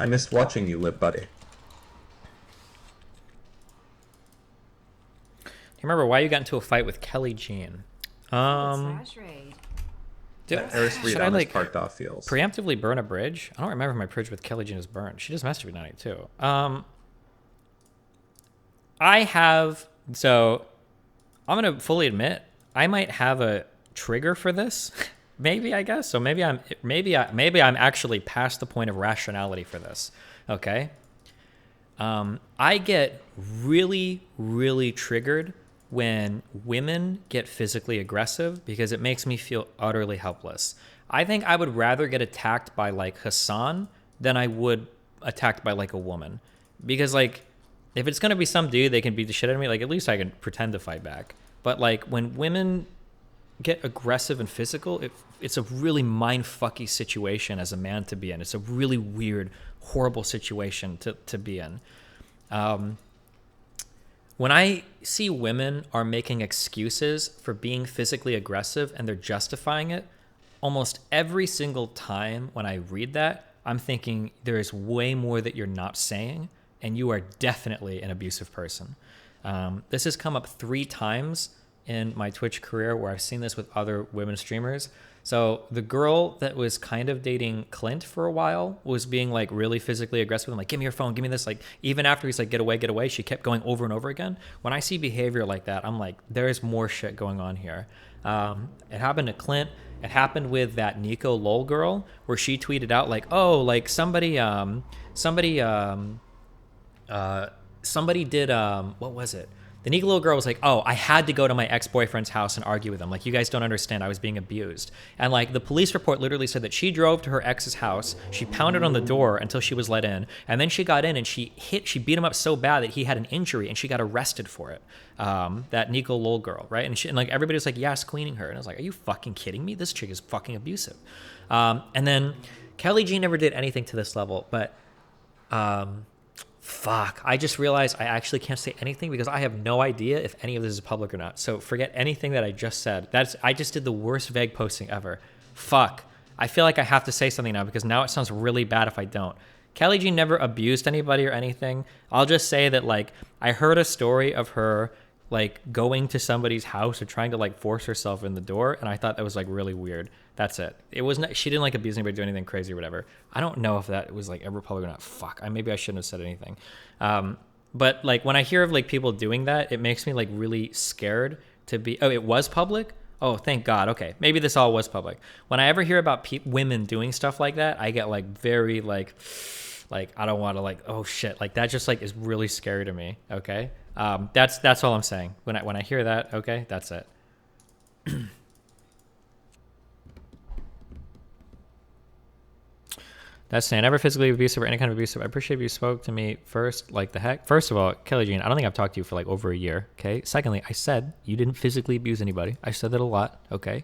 I missed watching you, Lip Buddy. Do you remember why you got into a fight with Kelly Jean? That Eris Reed Should I on his like parked off feels. preemptively burn a bridge? I don't remember if my bridge with Kelly Jean is burned. She just messaged me tonight too. I have, so I'm gonna fully admit I might have a trigger for this. Maybe, I guess. So maybe I'm actually past the point of rationality for this. Okay. I get really, really triggered when women get physically aggressive because it makes me feel utterly helpless. I think I would rather get attacked by like Hassan than I would attacked by like a woman. Because like if it's gonna be some dude they can beat the shit out of me, like at least I can pretend to fight back. But like when women get aggressive and physical, it's a really mind-fucky situation as a man to be in. It's a really weird, horrible situation to be in. When I see women are making excuses for being physically aggressive and they're justifying it, almost every single time when I read that, I'm thinking there is way more that you're not saying, and you are definitely an abusive person. This has come up 3 times in my Twitch career where I've seen this with other women streamers. So the girl that was kind of dating Clint for a while was being like really physically aggressive with him, like, give me your phone, give me this. Like even after he's like, get away, she kept going over and over again. When I see behavior like that, I'm like, there is more shit going on here. It happened to Clint. It happened with that Nico Lol girl where she tweeted out like, oh, like somebody did, what was it? The Nico little girl was like, oh, I had to go to my ex-boyfriend's house and argue with him. Like, you guys don't understand. I was being abused. And, like, the police report literally said that she drove to her ex's house. She pounded on the door until she was let in. And then she got in and she beat him up so bad that he had an injury and she got arrested for it. That Nico Lol girl, right? And like, everybody was like, yes, queening her. And I was like, are you fucking kidding me? This chick is fucking abusive. And then Kelly G never did anything to this level, but... Fuck, I just realized I actually can't say anything because I have no idea if any of this is public or not. So forget anything that I just said. I just did the worst vague posting ever. Fuck. I feel like I have to say something now because now it sounds really bad if I don't. Kelly G never abused anybody or anything. I'll just say that like I heard a story of her like going to somebody's house or trying to like force herself in the door, and I thought that was like really weird. That's it. It wasn't. She didn't like abuse anybody, do anything crazy or whatever. I don't know if that was like ever public or not. Fuck. Maybe I shouldn't have said anything. But like when I hear of like people doing that, it makes me like really scared to be. Oh, it was public. Oh, thank God. Okay, maybe this all was public. When I ever hear about women doing stuff like that, I get like very like I don't want to like, oh shit, like that just like is really scary to me. Okay, that's all I'm saying. When I hear that, okay, that's it. That's saying never physically abusive or any kind of abusive. I appreciate if you spoke to me first. Like the heck. First of all, Kelly Jean, I don't think I've talked to you for like over a year. Okay. Secondly, I said you didn't physically abuse anybody. I said that a lot. Okay.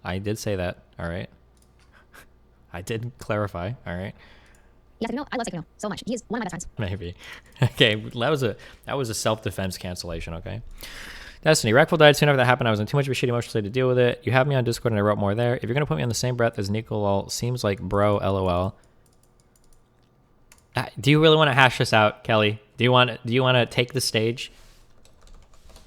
I did say that. All right. I did clarify. All right. Yes, no, I love Sekino so much. He is one of my best friends. Maybe. Okay. That was a self-defense cancellation. Okay. Destiny, Rackful died soon after that happened. I was in too much of a shitty emotional state to deal with it. You have me on Discord and I wrote more there. If you're going to put me on the same breath as Nicolol, seems like bro, lol. Do you really want to hash this out, Kelly? Do you want to take the stage?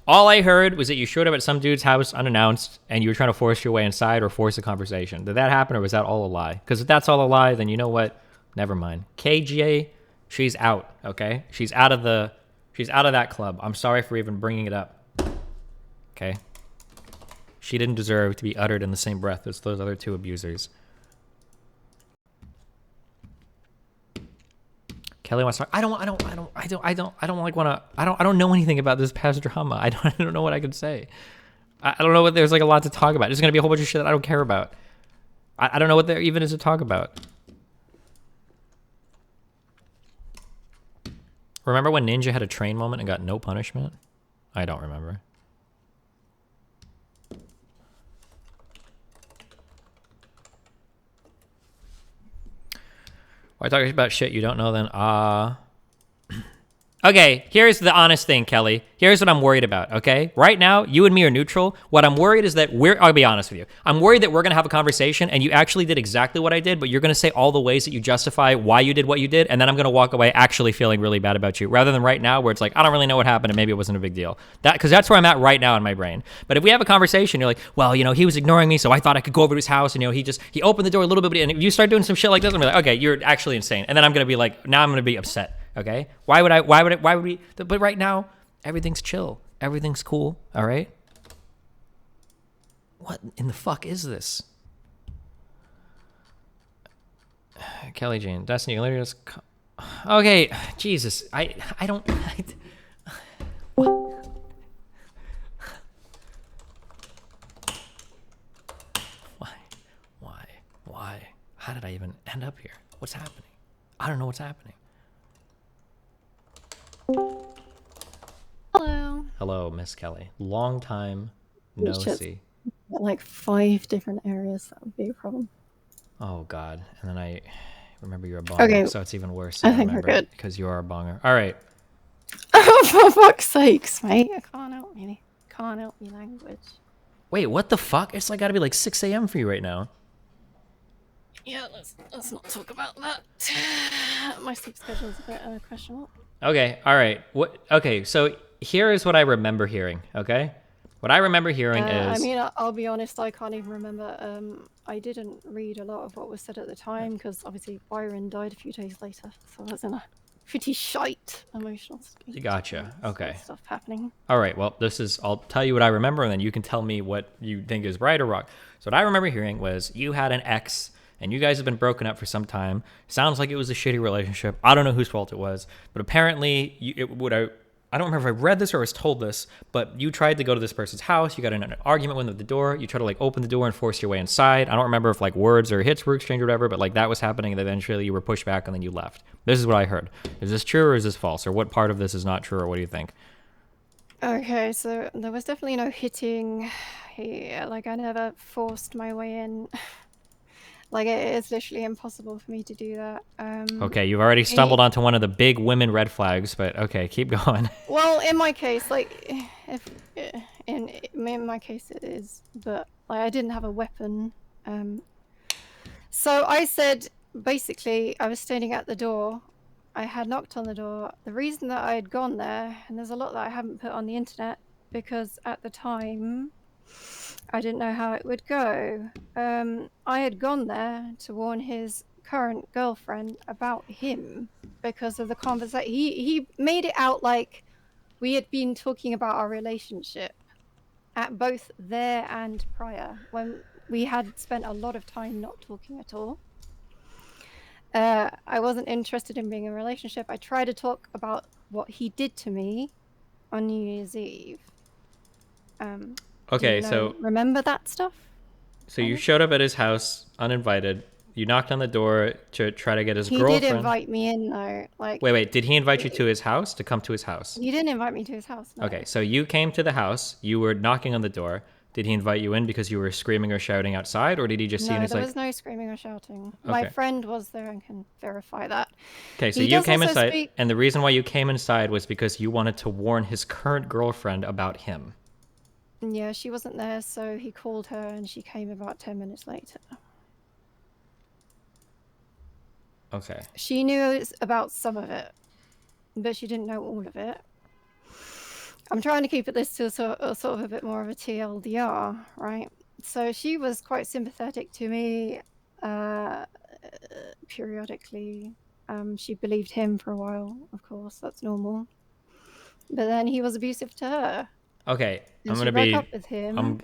All I heard was that you showed up at some dude's house unannounced and you were trying to force your way inside or force a conversation. Did that happen or was that all a lie? Because if that's all a lie, then you know what? Never mind. KGA, she's out, okay? She's out of that club. I'm sorry for even bringing it up. Okay. She didn't deserve to be uttered in the same breath as those other 2 abusers. Kelly wants to talk. I don't know anything about this past drama. I don't know what I can say. I don't know what there's like a lot to talk about. There's going to be a whole bunch of shit that I don't care about. I don't know what there even is to talk about. Remember when Ninja had a train moment and got no punishment? I don't remember. Why talk about shit you don't know then? Okay, here's the honest thing, Kelly. Here's what I'm worried about, okay? Right now, you and me are neutral. What I'm worried is that I'll be honest with you. I'm worried that we're going to have a conversation and you actually did exactly what I did, but you're going to say all the ways that you justify why you did what you did, and then I'm going to walk away actually feeling really bad about you, rather than right now where it's like, I don't really know what happened and maybe it wasn't a big deal. Because that's where I'm at right now in my brain. But if we have a conversation, you're like, well, he was ignoring me, so I thought I could go over to his house, and he opened the door a little bit, and if you start doing some shit like this, I'm like, okay, you're actually insane. And then I'm going to be like, now I'm going to be upset. Okay? Why would we? But right now, everything's chill. Everything's cool. All right? What in the fuck is this? Kelly Jane, Destiny, literally just... Okay, Jesus. I don't... What? Why? How did I even end up here? What's happening? I don't know what's happening. Hello. Hello, Miss Kelly. Long time no see. Like 5 different areas, that would be a problem. Oh, God. And then I remember you're a bonger, Okay. so it's even worse. I think we're good. Because you are a bonger. All right. Oh, for fuck's sakes, mate. I can't help me. Can't help me language. Wait, what the fuck? It's gotta be like 6 a.m. for you right now. Yeah, let's not talk about that. My sleep schedule is a bit questionable. Okay, all right. Okay, so here is what I remember hearing, okay? What I remember hearing is... I mean, I'll be honest, I can't even remember. I didn't read a lot of what was said at the time, because obviously Byron died a few days later, so I was in a pretty shite emotional state. Gotcha, okay. Stuff happening. All right, well, I'll tell you what I remember, and then you can tell me what you think is right or wrong. So what I remember hearing was you had an ex, and you guys have been broken up for some time. Sounds like it was a shitty relationship. I don't know whose fault it was, but apparently, I don't remember if I read this or was told this, but you tried to go to this person's house. You got in an argument with them at the door. You tried to open the door and force your way inside. I don't remember if words or hits were exchanged or whatever, but that was happening, and eventually you were pushed back and then you left. This is what I heard. Is this true or is this false? Or what part of this is not true, or what do you think? Okay, so there was definitely no hitting. I never forced my way in. It's literally impossible for me to do that. Okay, you've already stumbled onto one of the big women red flags, but okay, keep going. Well, in my case, in my case it is, but I didn't have a weapon. So I said, basically, I was standing at the door. I had knocked on the door. The reason that I had gone there, and there's a lot that I haven't put on the internet, because at the time, I didn't know how it would go. I had gone there to warn his current girlfriend about him because of the conversation. He made it out like we had been talking about our relationship at both there and prior, when we had spent a lot of time not talking at all. I wasn't interested in being in a relationship. I tried to talk about what he did to me on New Year's Eve. Okay, so... Remember that stuff? So you showed up at his house uninvited. You knocked on the door to try to get his girlfriend. He did invite me in, though. Wait. Did he invite you to his house? To come to his house? He didn't invite me to his house, no. Okay, so you came to the house. You were knocking on the door. Did he invite you in because you were screaming or shouting outside? Or did he just see you and he's there was no screaming or shouting. Okay. My friend was there and can verify that. Okay, so you came inside. And the reason why you came inside was because you wanted to warn his current girlfriend about him. Yeah, she wasn't there, so he called her and she came about 10 minutes later. Okay. She knew about some of it, but she didn't know all of it. I'm trying to keep this to sort of a bit more of a TLDR, right? So she was quite sympathetic to me periodically. She believed him for a while, of course, that's normal. But then he was abusive to her. Okay, And I'm she gonna broke be. up with him.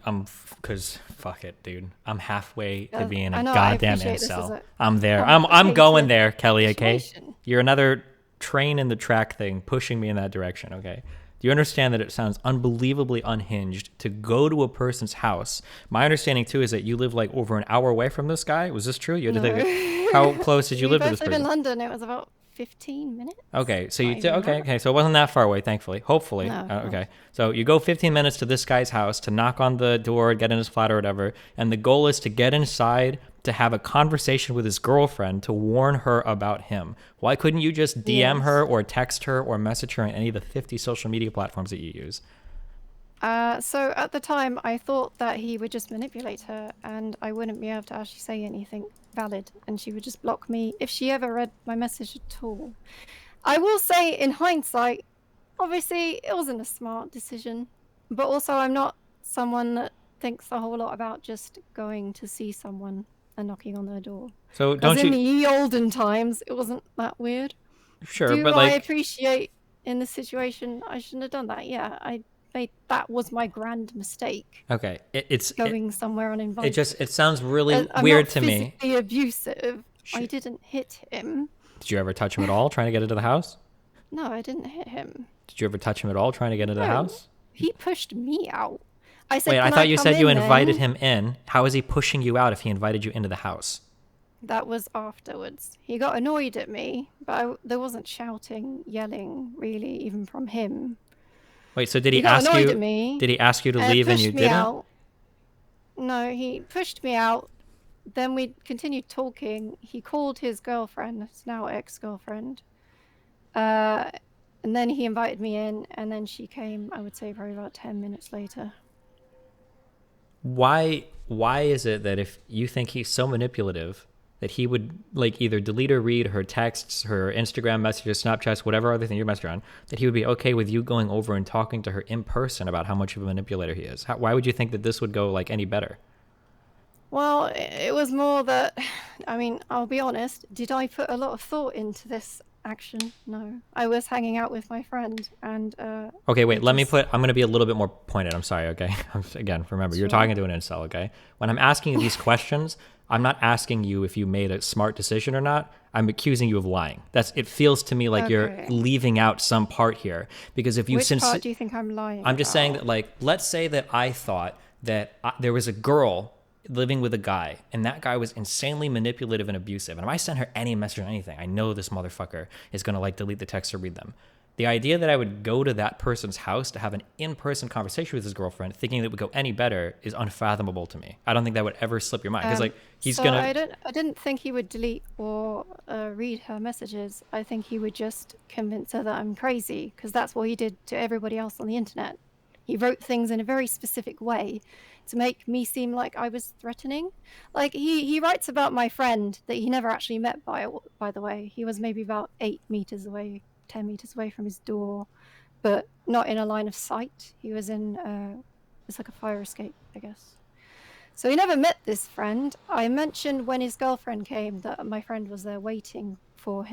Cause fuck it, dude. I'm halfway to being I a know, I goddamn appreciate this incel. as a I'm there. I'm going there, Kelly. Okay, situation. you're another train in the track thing, pushing me in that direction. Okay. Do you understand that it sounds unbelievably unhinged to go to a person's house? My understanding too is that you live over an hour away from this guy. Was this true? You had to think, how close did you live to this We both live person? in London. It was about 15 minutes. Okay, so Not you even that. okay, so it wasn't that far away, thankfully. Hopefully. No. Okay. So you go 15 minutes to this guy's house to knock on the door, get in his flat or whatever, and the goal is to get inside to have a conversation with his girlfriend to warn her about him. Why couldn't you just DM her or text her or message her on any of the 50 social media platforms that you use? So at the time, I thought that he would just manipulate her and I wouldn't be able to actually say anything valid and she would just block me if she ever read my message at all. I will say, in hindsight, obviously it wasn't a smart decision, but also I'm not someone that thinks a whole lot about just going to see someone and knocking on their door. So Because don't in you... the ye olden times, it wasn't that weird. Sure, Do but I like... appreciate in this situation I shouldn't have done that? Yeah, that was my grand mistake. Okay, it's going somewhere uninvited. it sounds really I'm weird not to me. physically abusive. I didn't hit him. Did you ever touch him at all trying to get into the house? No, I didn't hit him. Did you ever touch him at all trying to get into the No, house? he pushed me out. I said, Wait, I "Can thought you come said you in invited then?" him in. How is he pushing you out if he invited you into the house? That was afterwards. He got annoyed at me, but there wasn't shouting, yelling, really, even from him. Wait, so did he got ask annoyed you? at me Did he ask you to leave and you pushed me didn't? out. No, he pushed me out. Then we continued talking. He called his girlfriend, his now ex-girlfriend. And then he invited me in, and then she came, I would say, probably about 10 minutes later. Why is it that if you think he's so manipulative that he would like either delete or read her texts, her Instagram messages, Snapchats, whatever other thing you're messaging on, that he would be okay with you going over and talking to her in person about how much of a manipulator he is? Why would you think that this would go like any better? Well, it was more that, I mean, I'll be honest, did I put a lot of thought into this action? No. I was hanging out with my friend and... Okay, wait, I'm going to be a little bit more pointed. I'm sorry, okay? Again, remember, you're talking to an incel, okay? When I'm asking you these questions, I'm not asking you if you made a smart decision or not. I'm accusing you of lying. It feels to me like you're leaving out some part here. Because if you... Which part do you think I'm lying I'm just about? saying that, like, let's say that I thought that there was a girl living with a guy, and that guy was insanely manipulative and abusive. And if I sent her any message or anything, I know this motherfucker is going to like delete the text or read them. The idea that I would go to that person's house to have an in-person conversation with his girlfriend, thinking that it would go any better, is unfathomable to me. I don't think that would ever slip your mind because, like, I didn't think he would delete or read her messages. I think he would just convince her that I'm crazy because that's what he did to everybody else on the internet. He wrote things in a very specific way to make me seem like I was threatening. Like, he writes about my friend that he never actually met, by the way. He was maybe about 8 meters away, 10 meters away from his door, but not in a line of sight. He was in, it's like a fire escape, I guess. So he never met this friend. I mentioned when his girlfriend came that my friend was there waiting for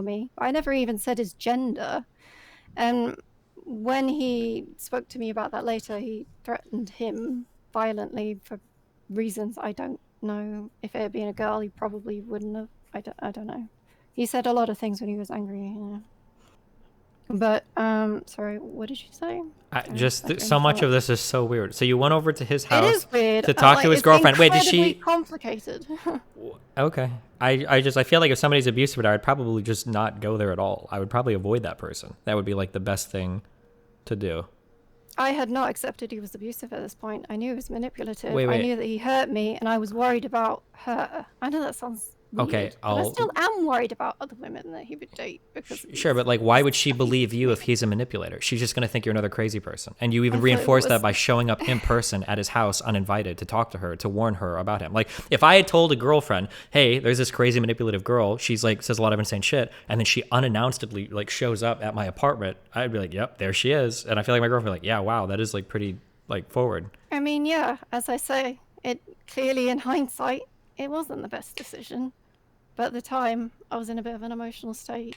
me. I never even said his gender. And when he spoke to me about that later, he threatened him violently for reasons I don't know. If it had been a girl, he probably wouldn't have. I don't know. He said a lot of things when he was angry. Yeah. But sorry, what did you say? So much of this is so weird. So you went over to his house. It is weird. To talk to his girlfriend. Wait, did she? Complicated. Okay. I feel like if somebody's abusive, I'd probably just not go there at all. I would probably avoid that person. That would be like the best thing to do. I had not accepted he was abusive at this point. I knew he was manipulative. Wait. I knew that he hurt me, and I was worried about her. I know that sounds weird, okay. But I still am worried about other women that he would date because. Sure, but like, why would she believe you if he's a manipulator? She's just gonna think you're another crazy person, and you even reinforced that by showing up in person at his house uninvited to talk to her, to warn her about him. Like, if I had told a girlfriend, "Hey, there's this crazy manipulative girl. She's like says a lot of insane shit," and then she unannouncedly like shows up at my apartment, I'd be like, "Yep, there she is." And I feel like my girlfriend would be like, "Yeah, wow, that is like pretty like forward." I mean, yeah, as I say, it clearly in hindsight, it wasn't the best decision. But at the time, I was in a bit of an emotional state.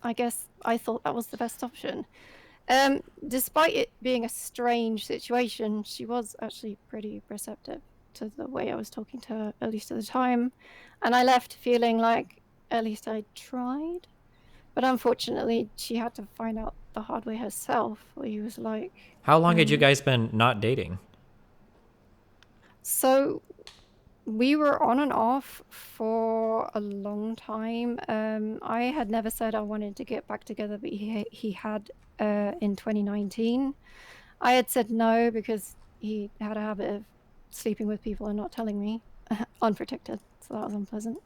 I guess I thought that was the best option. Despite it being a strange situation, she was actually pretty receptive to the way I was talking to her, at least at the time. And I left feeling like at least I tried. But unfortunately, she had to find out the hard way herself, where he was like... How long had you guys been not dating? So... We were on and off for a long time. I had never said I wanted to get back together, but he had in 2019. I had said no because he had a habit of sleeping with people and not telling me, unprotected. So that was unpleasant.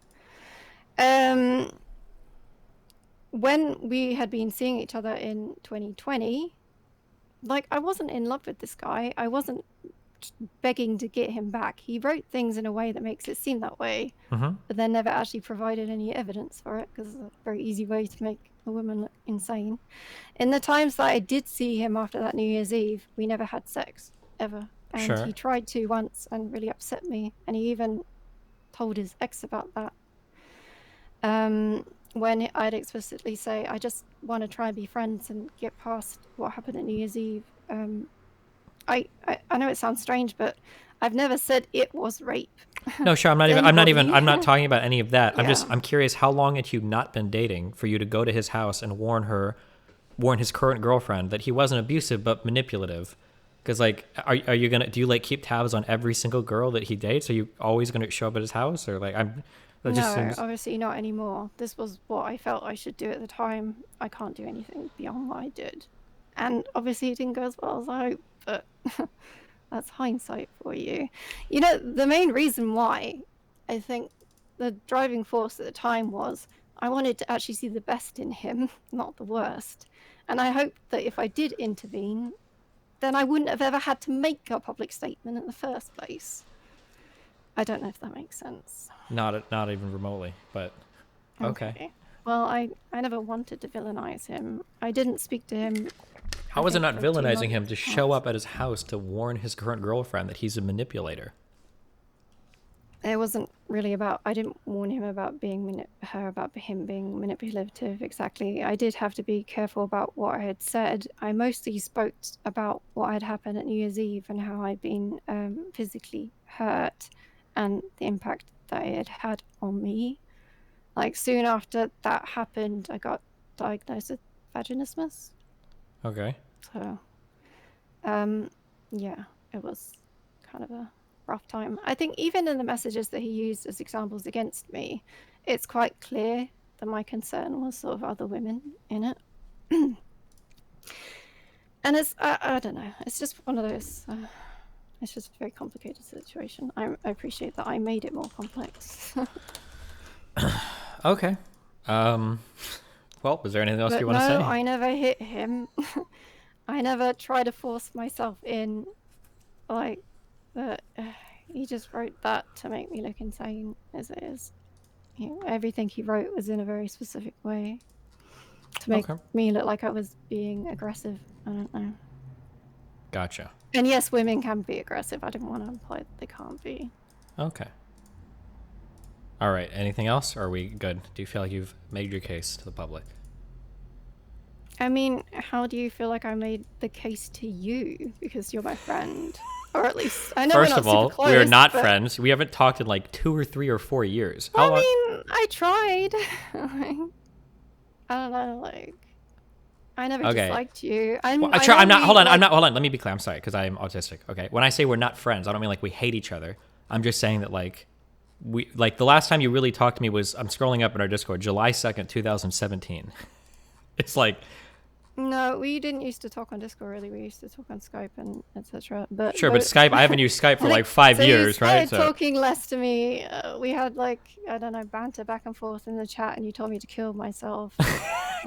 When we had been seeing each other in 2020, like, I wasn't in love with this guy. I wasn't begging to get him back. He wrote things in a way that makes it seem that way, but then never actually provided any evidence for it, because it's a very easy way to make a woman look insane. In the times that I did see him after that New Year's Eve, we never had sex, ever. And he tried to once and really upset me, and he even told his ex about that. When I'd explicitly say, I just want to try and be friends and get past what happened at New Year's Eve. I know it sounds strange, but I've never said it was rape. No, sure. I'm not talking about any of that. Yeah. I'm curious, how long had you not been dating for you to go to his house and warn his current girlfriend that he wasn't abusive but manipulative? Because, like, do you like keep tabs on every single girl that he dates? Are you always gonna show up at his house, or like obviously not anymore. This was what I felt I should do at the time. I can't do anything beyond what I did, and obviously it didn't go as well as I hoped. But that's hindsight for you. You know, the main reason why I think the driving force at the time was I wanted to actually see the best in him, not the worst. And I hoped that if I did intervene, then I wouldn't have ever had to make a public statement in the first place. I don't know if that makes sense. Not even remotely, but okay. Well, I never wanted to villainize him. I didn't speak to him. How was it not villainizing him to show up at his house to warn his current girlfriend that he's a manipulator? It wasn't really about, I didn't warn him about about him being manipulative exactly. I did have to be careful about what I had said. I mostly spoke about what had happened at New Year's Eve and how I'd been physically hurt and the impact that it had had on me. Like, soon after that happened, I got diagnosed with vaginismus. Okay. So, yeah, it was kind of a rough time. I think even in the messages that he used as examples against me, it's quite clear that my concern was sort of other women in it. And it's, I don't know, it's just one of those, it's just a very complicated situation. I appreciate that I made it more complex. Okay. Well, was there anything else you want to say? No, I never hit him. I never tried to force myself in. Like, he just wrote that to make me look insane, as it is. You know, everything he wrote was in a very specific way to make me look like I was being aggressive. I don't know. Gotcha. And yes, women can be aggressive. I didn't want to imply that they can't be. Okay. All right. Anything else? Or are we good? Do you feel like you've made your case to the public? I mean, how do you feel like I made the case to you? Because you're my friend. Or at least, I know First we're not of all, super close, we are not but... friends. We haven't talked in like 2 or 3 or 4 years. Well, I mean, I tried. I don't know, like... I never disliked you. I'm not. Hold on. Let me be clear. I'm sorry, because I am autistic. Okay. When I say we're not friends, I don't mean like we hate each other. I'm just saying that like the last time you really talked to me was, I'm scrolling up in our Discord, July 2nd, 2017. It's like. No, we didn't used to talk on Discord. Really, we used to talk on Skype and etc. But Skype. I haven't used Skype for like 5 years, right? So talking less to me. We had like, I don't know, banter back and forth in the chat, and you told me to kill myself.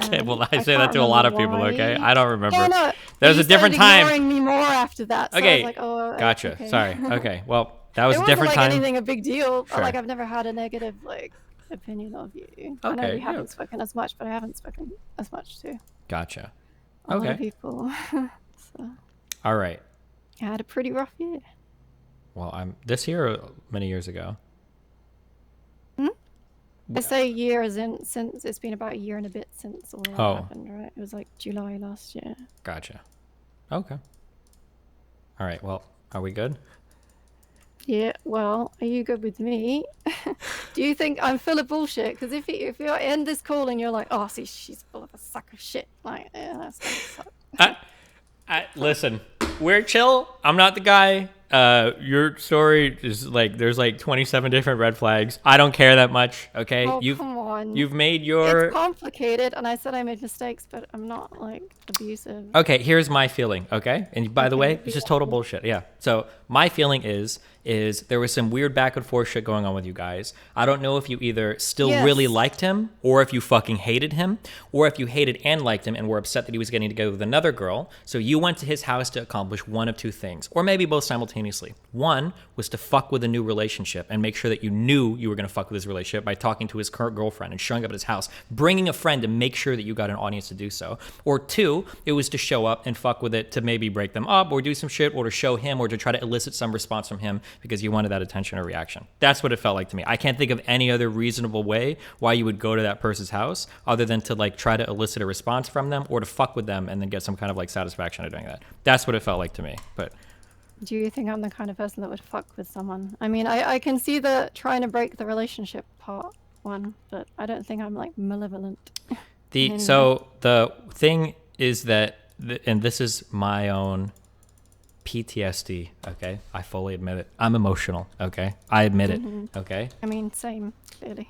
Okay, well, I say that to a lot of people. Okay, I don't remember. Yeah, no, There's a different time. Ignoring me more after that. So okay, I was like, oh, gotcha. Okay. Sorry. Okay, well, that was it a different wasn't like time. Anything a big deal. Sure. Like, I've never had a negative like opinion of you. I know we haven't spoken as much, but I haven't spoken as much too. Gotcha. A lot of people. So, all right. I had a pretty rough year. Well, I'm this year or many years ago. I say year as in since it's been about a year and a bit since all that happened, right? It was like July last year. Gotcha. Okay. All right. Well, are we good? Yeah. Well, are you good with me? Do you think I'm full of bullshit? Because if you end this call and you're like, oh, see, she's full of a sack of shit, like, yeah, that's gonna suck. Listen, we're chill. I'm not the guy. your story is like there's like 27 different red flags. I don't care that much. Okay, Oh, come on. you've made your. It's complicated, and I said I made mistakes, but I'm not like abusive. Okay, here's my feeling. Okay, and by the way, Okay, it's just total bullshit. Yeah. So my feeling is there was some weird back and forth shit going on with you guys. I don't know if you either still really liked him, or if you fucking hated him, or if you hated and liked him and were upset that he was getting together with another girl. So you went to his house to accomplish one of two things, or maybe both simultaneously. One was to fuck with a new relationship and make sure that you knew you were going to fuck with his relationship by talking to his current girlfriend and showing up at his house, bringing a friend to make sure that you got an audience to do so. Or two, it was to show up and fuck with it to maybe break them up or do some shit, or to show him, or to try to elicit some response from him because you wanted that attention or reaction. That's what it felt like to me. I can't think of any other reasonable way why you would go to that person's house other than to like try to elicit a response from them or to fuck with them and then get some kind of like satisfaction out of doing that. That's what it felt like to me. But do you think I'm the kind of person that would fuck with someone? I mean, I can see the trying to break the relationship part one, but I don't think I'm like malevolent. So the thing is that, and this is my own PTSD, okay? I fully admit it. I'm emotional, okay? I admit it, okay? I mean, same, clearly.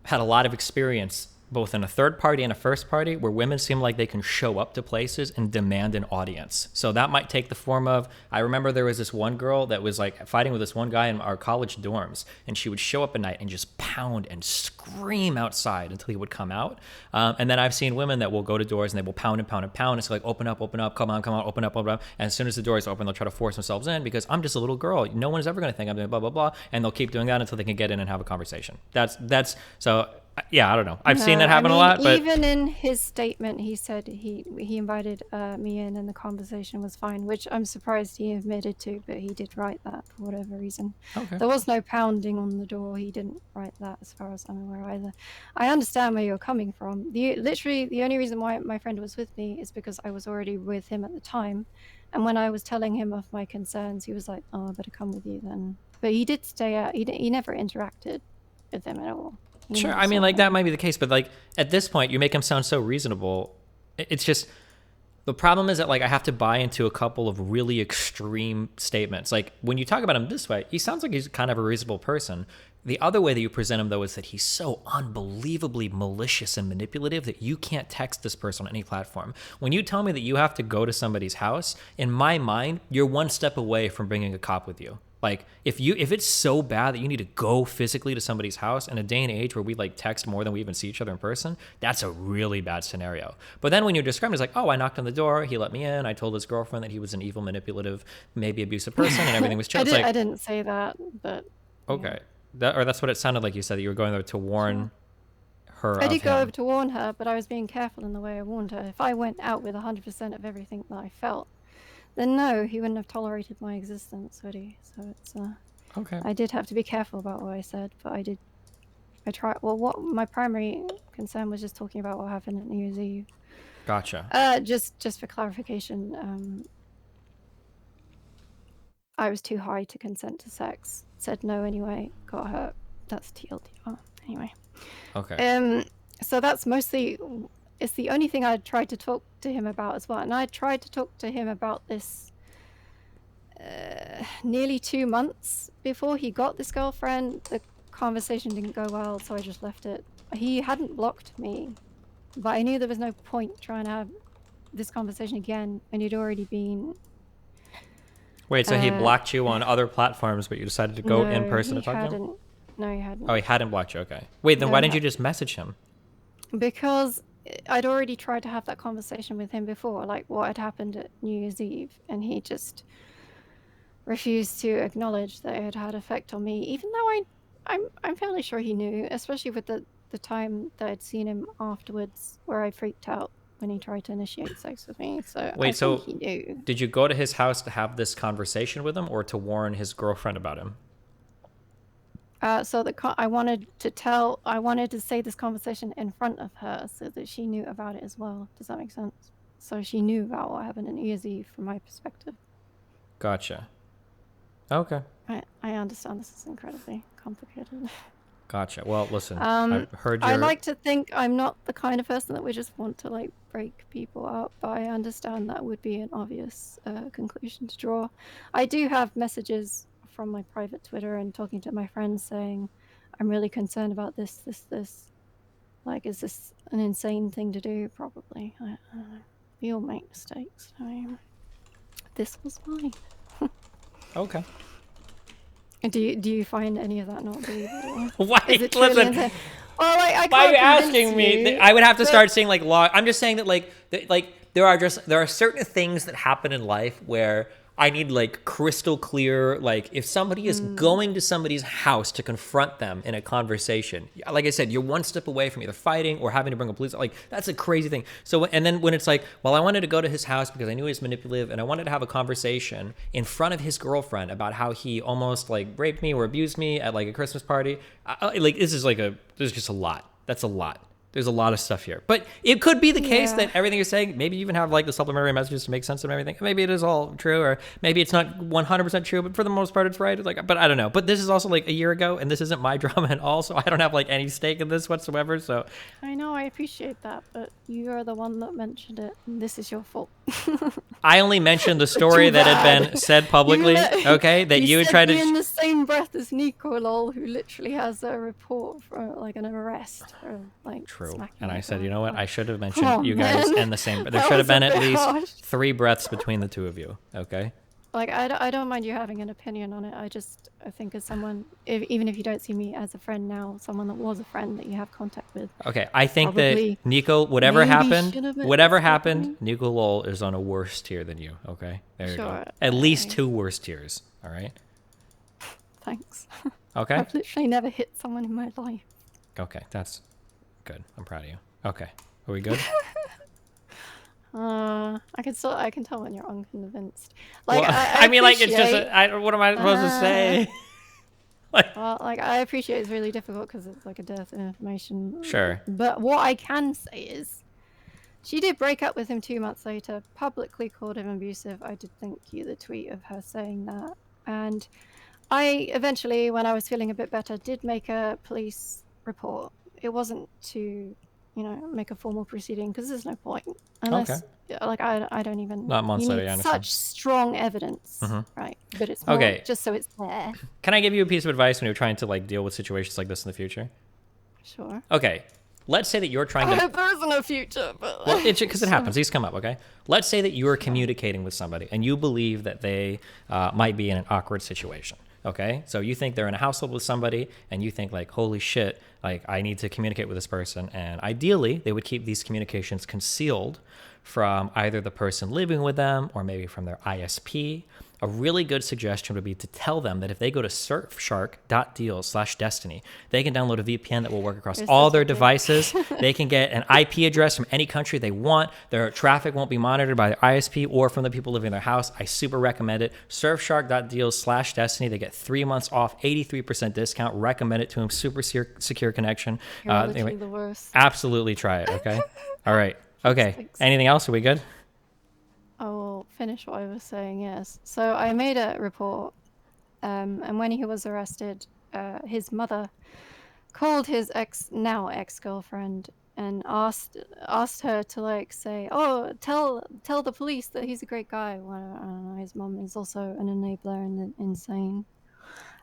Had a lot of experience both in a third party and a first party where women seem like they can show up to places and demand an audience. So that might take the form of, I remember there was this one girl that was like fighting with this one guy in our college dorms, and she would show up at night and just pound and scream outside until he would come out. And then I've seen women that will go to doors and they will pound and pound and pound. It's like, open up, come on, open up. And as soon as the door is open, they'll try to force themselves in because I'm just a little girl. No one is ever going to think I'm doing blah, blah, blah. And they'll keep doing that until they can get in and have a conversation. That's so... Yeah, I don't know. I've seen that happen a lot, but even in his statement, he said he invited me in, and the conversation was fine, which I'm surprised he admitted to, but he did write that for whatever reason. Okay. There was no pounding on the door. He didn't write that, as far as I'm aware either. I understand where you're coming from. Literally, the only reason why my friend was with me is because I was already with him at the time, and when I was telling him of my concerns, he was like, "Oh, I better come with you then." But he did stay out. He never interacted with him at all. Sure, I mean, like, that might be the case, but, like, at this point, you make him sound so reasonable. It's just, the problem is that, like, I have to buy into a couple of really extreme statements. Like, when you talk about him this way, he sounds like he's kind of a reasonable person. The other way that you present him, though, is that he's so unbelievably malicious and manipulative that you can't text this person on any platform. When you tell me that you have to go to somebody's house, in my mind, you're one step away from bringing a cop with you. Like, if it's so bad that you need to go physically to somebody's house in a day and age where we like text more than we even see each other in person, that's a really bad scenario. But then when you're describing it, it's like, oh, I knocked on the door, he let me in, I told his girlfriend that he was an evil, manipulative, maybe abusive person, and everything was chill. I didn't say that, but... Okay. That's what it sounded like you said, that you were going there to warn her. I did go over to warn her, but I was being careful in the way I warned her. If I went out with 100% of everything that I felt, then no, he wouldn't have tolerated my existence, would he? So it's okay. I did have to be careful about what I said, but I tried. Well, what my primary concern was just talking about what happened at New Year's Eve. Gotcha. Just for clarification, I was too high to consent to sex. Said no anyway. Got hurt. That's TLDR. Anyway. Okay. So that's mostly. It's the only thing I tried to talk to him about as well. And I tried to talk to him about this nearly 2 months before he got this girlfriend. The conversation didn't go well, so I just left it. He hadn't blocked me, but I knew there was no point trying to have this conversation again, and he'd already been... Wait, so he blocked you on other platforms, but you decided to go in person to talk to him? No, he hadn't. Oh, he hadn't blocked you, okay. Wait, then why didn't you just message him? Because I'd already tried to have that conversation with him before, like what had happened at New Year's Eve, and he just refused to acknowledge that it had had effect on me, even though I'm fairly sure he knew, especially with the time that I'd seen him afterwards, where I freaked out when he tried to initiate sex with me. So wait, I think he knew. Did you go to his house to have this conversation with him, or to warn his girlfriend about him? So I wanted to say this conversation in front of her so that she knew about it as well. Does that make sense? So she knew about what happened on New Year's Eve from my perspective. Gotcha. Okay. I understand this is incredibly complicated. Gotcha. Well, listen, I've heard your... I like to think I'm not the kind of person that would just want to like break people up, but I understand that would be an obvious conclusion to draw. I do have messages from my private Twitter and talking to my friends saying, I'm really concerned about this. Like, is this an insane thing to do? Probably. I don't know. We all make mistakes. I mean, this was mine. Okay. Do you find any of that not believable? Why? Is it truly Listen. insane? Well, like, I Why are can't you convince asking me? you, I would have to but- start saying like law. I'm just saying that like there are certain things that happen in life where I need like crystal clear, like if somebody is going to somebody's house to confront them in a conversation, like I said, you're one step away from either fighting or having to bring a police. Like that's a crazy thing. So, and then when it's like, well, I wanted to go to his house because I knew he was manipulative and I wanted to have a conversation in front of his girlfriend about how he almost like raped me or abused me at like a Christmas party. Like this is there's just a lot. That's a lot. There's a lot of stuff here. But it could be the case that everything you're saying, maybe you even have like the supplementary messages to make sense of everything. Maybe it is all true, or maybe it's not 100% true, but for the most part it's right. It's like, but I don't know. But this is also like a year ago, and this isn't my drama at all, so I don't have like any stake in this whatsoever. So I know, I appreciate that, but you are the one that mentioned it, and this is your fault. I only mentioned the story that had been said publicly, okay? That you had said tried me in to... the same breath as Nico lol, who literally has a report for like an arrest for like True. smacking And a I said, girl. you know what? I should have mentioned Oh, you guys man. in the same... There That should have was a been at bit least harsh. 3 breaths between the two of you, okay? Like, I don't mind you having an opinion on it. I think as someone, even if you don't see me as a friend now, someone that was a friend that you have contact with. Okay, I think Probably that Nico, whatever maybe happened, should've been whatever something. happened, Nico Lowell is on a worse tier than you, okay? There you go. Sure, At least okay. 2 worse tiers, all right? Thanks. Okay? I've literally never hit someone in my life. Okay, that's good. I'm proud of you. Okay, are we good? I can tell when you're unconvinced. Like, Well, I mean, like, it's just, appreciate- what am I supposed to say? Well, like, I appreciate it's really difficult because it's like a dearth of information. Sure. But what I can say is, she did break up with him 2 months later, publicly called him abusive. I did thank you the tweet of her saying that. And I eventually, when I was feeling a bit better, did make a police report. It wasn't to, make a formal proceeding because there's no point. Unless, like, I don't even... Not months you later, need I understand. such strong evidence, right? But it's more Okay. just so it's there. Can I give you a piece of advice when you're trying to, like, deal with situations like this in the future? Sure. Okay, let's say that you're trying to... There isn't a future, but... Well, because it happens. These come up, okay? Let's say that you are communicating with somebody and you believe that they might be in an awkward situation, okay? So you think they're in a household with somebody and you think like, holy shit, like I need to communicate with this person. And ideally, they would keep these communications concealed from either the person living with them or maybe from their ISP. A really good suggestion would be to tell them that if they go to surfshark.deal/destiny, they can download a VPN that will work across all their devices. They can get an IP address from any country they want. Their traffic won't be monitored by their ISP or from the people living in their house. I super recommend it. Surfshark.deal/destiny. They get 3 months off, 83% discount. Recommend it to them. Super secure connection. You're literally the worst. Absolutely try it, okay? All right. Okay. Thanks. Anything else? Are we good? I will finish what I was saying, yes. So I made a report, and when he was arrested, his mother called his now ex-girlfriend and asked her to like say, oh, tell the police that he's a great guy. Well, I don't know, his mom is also an enabler and insane.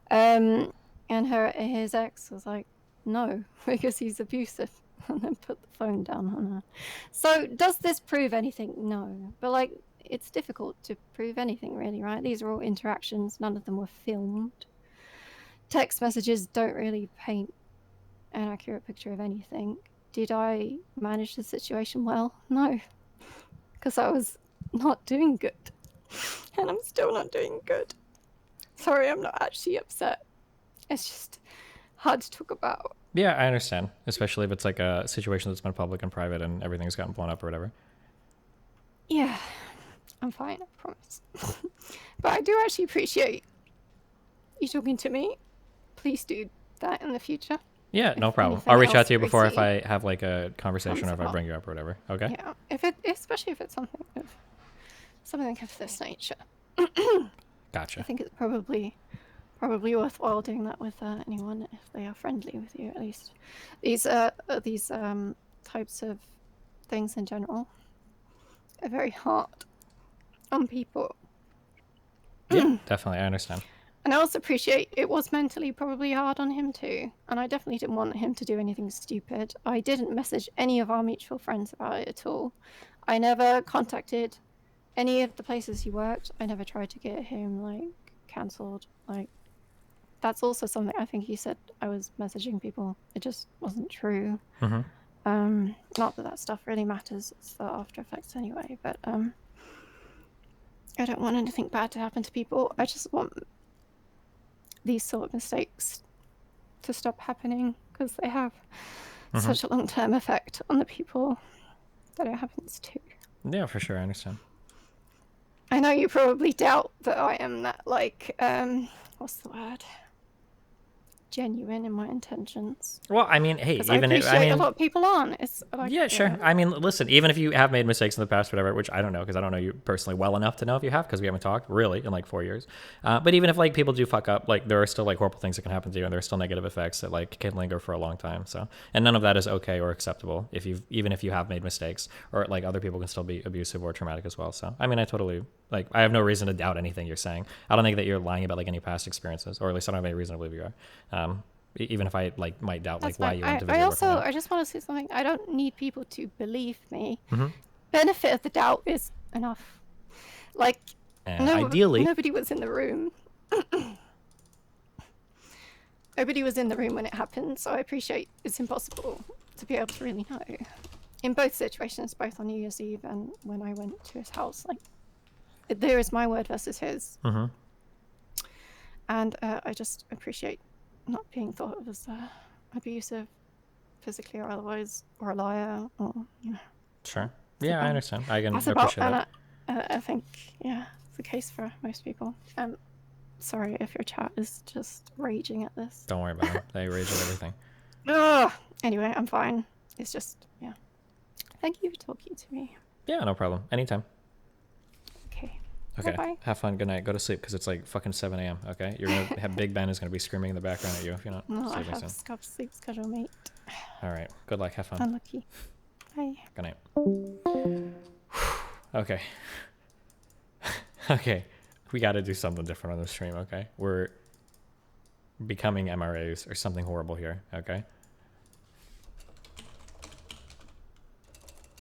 And his ex was like, no, because he's abusive. And then put the phone down on her. So does this prove anything? No. But like, it's difficult to prove anything really, right? These are all interactions. None of them were filmed. Text messages don't really paint an accurate picture of anything. Did I manage the situation well? No. Because I was not doing good. And I'm still not doing good. Sorry, I'm not actually upset. It's just hard to talk about. Yeah, I understand. Especially if it's like a situation that's been public and private and everything's gotten blown up or whatever. Yeah, I'm fine, I promise. But I do actually appreciate you talking to me. Please do that in the future. Yeah, no problem. anything I'll reach out else to you before if crazy I have like a conversation or if I comes bring you up or whatever. Okay? Yeah, especially if it's something of this nature. Gotcha. I think it's probably worthwhile doing that with anyone if they are friendly with you, at least. These types of things in general. are very hard on people. Yeah, definitely. I understand. And I also appreciate it was mentally probably hard on him too. And I definitely didn't want him to do anything stupid. I didn't message any of our mutual friends about it at all. I never contacted any of the places he worked. I never tried to get him like cancelled. Like that's also something I think he said I was messaging people. It just wasn't true. Not that stuff really matters. It's the after effects anyway. But I don't want anything bad to happen to people. I just want these sort of mistakes to stop happening because they have such a long-term effect on the people that it happens to. Yeah, for sure. I understand. I know you probably doubt that I am that, like, what's the word? Genuine in my intentions. Well, I mean, hey, Because even I if appreciate a lot of people aren't. It's like, yeah, sure. I mean, listen, even if you have made mistakes in the past, whatever, which I don't know because I don't know you personally well enough to know if you have because we haven't talked really in like 4 years. But even if like people do fuck up, like there are still like horrible things that can happen to you, and there are still negative effects that like can linger for a long time. So, and none of that is okay or acceptable if you even if you have made mistakes, or like other people can still be abusive or traumatic as well. So, I mean, I totally like I have no reason to doubt anything you're saying. I don't think that you're lying about like any past experiences, or at least I don't have any reason to believe you are. Even if I like might doubt that's like why fine. you went to visit I just want to say something. I don't need people to believe me. Benefit of the doubt is enough. Like, and ideally, nobody was in the room. Nobody was in the room when it happened, so I appreciate it's impossible to be able to really know. In both situations, both on New Year's Eve and when I went to his house, like, there is my word versus his. And I just appreciate not being thought of as abusive, physically or otherwise, or a liar, or, you know. Sure. Yeah, I understand. I can That's appreciate about, that. I think, yeah, it's the case for most people. Sorry if your chat is just raging at this. Don't worry about it. They rage at everything. Ugh. Anyway, I'm fine. It's just, yeah. Thank you for talking to me. Yeah, no problem. Anytime. Okay. Okay. Bye-bye. Have fun. Good night. Go to sleep because it's like fucking 7 a.m. Okay. You're gonna have Big Ben is gonna be screaming in the background at you if you're not No, I sleeping have soon. Scott's sleep schedule, mate. All right. Good luck. Have fun. Unlucky. Bye. Good night. Okay. Okay. We got to do something different on the stream. Okay. We're becoming MRAs or something horrible here. Okay.